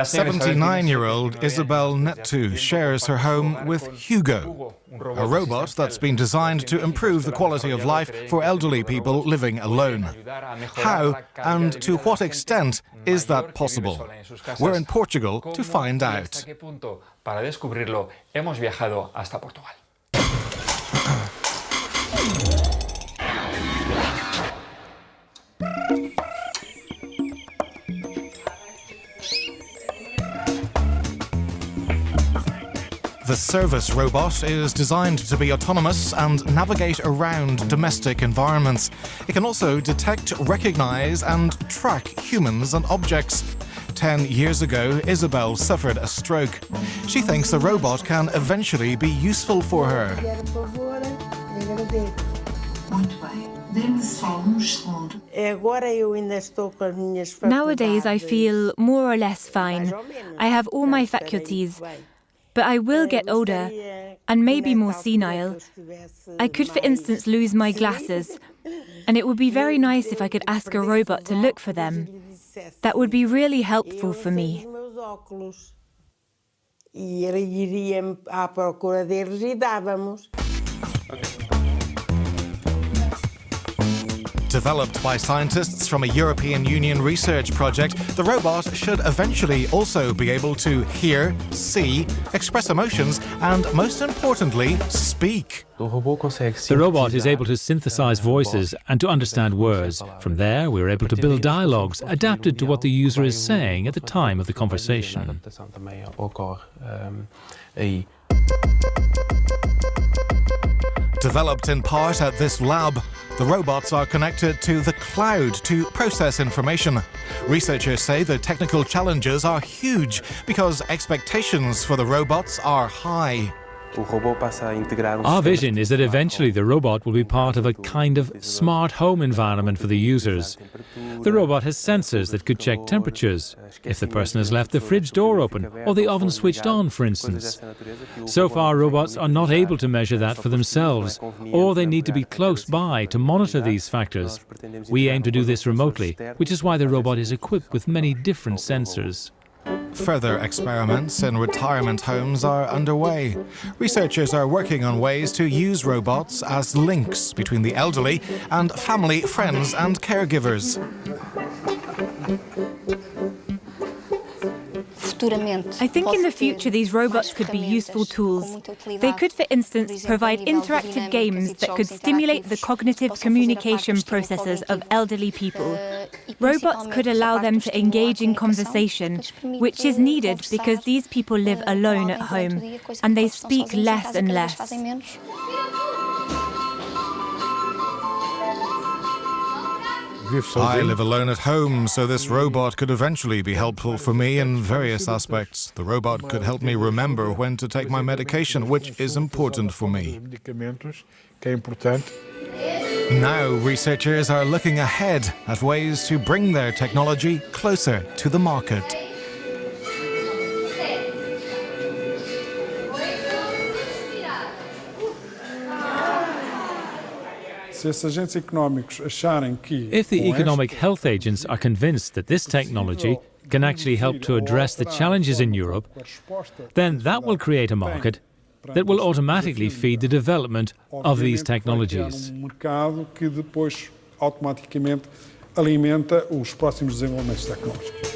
79-year-old Isabel Neto shares her home with Hugo, a robot that's been designed to improve the quality of life for elderly people living alone. How and to what extent is that possible? We're in Portugal to find out. The service robot is designed to be autonomous and navigate around domestic environments. It can also detect, recognize and track humans and objects. 10 years ago, Isabel suffered a stroke. She thinks the robot can eventually be useful for her. Nowadays I feel more or less fine. I have all my faculties. But I will get older, and maybe more senile. I could, for instance, lose my glasses, and it would be very nice if I could ask a robot to look for them. That would be really helpful for me. Developed by scientists from a European Union research project, the robot should eventually also be able to hear, see, express emotions, and most importantly, speak. The robot is able to synthesize voices and to understand words. From there, we're able to build dialogues adapted to what the user is saying at the time of the conversation. Developed in part at this lab, the robots are connected to the cloud to process information. Researchers say the technical challenges are huge because expectations for the robots are high. Our vision is that eventually the robot will be part of a kind of smart home environment for the users. The robot has sensors that could check temperatures, if the person has left the fridge door open or the oven switched on, for instance. So far, robots are not able to measure that for themselves, or they need to be close by to monitor these factors. We aim to do this remotely, which is why the robot is equipped with many different sensors. Further experiments in retirement homes are underway. Researchers are working on ways to use robots as links between the elderly and family, friends and caregivers. I think in the future these robots could be useful tools. They could, for instance, provide interactive games that could stimulate the cognitive communication processes of elderly people. Robots could allow them to engage in conversation, which is needed because these people live alone at home, and they speak less and less. I live alone at home, so this robot could eventually be helpful for me in various aspects. The robot could help me remember when to take my medication, which is important for me. Now researchers are looking ahead at ways to bring their technology closer to the market. If the economic health agents are convinced that this technology can actually help to address the challenges in Europe, then that will create a market that will automatically feed the development of these technologies. Automaticamente alimenta os próximos desenvolvimentos tecnológicos.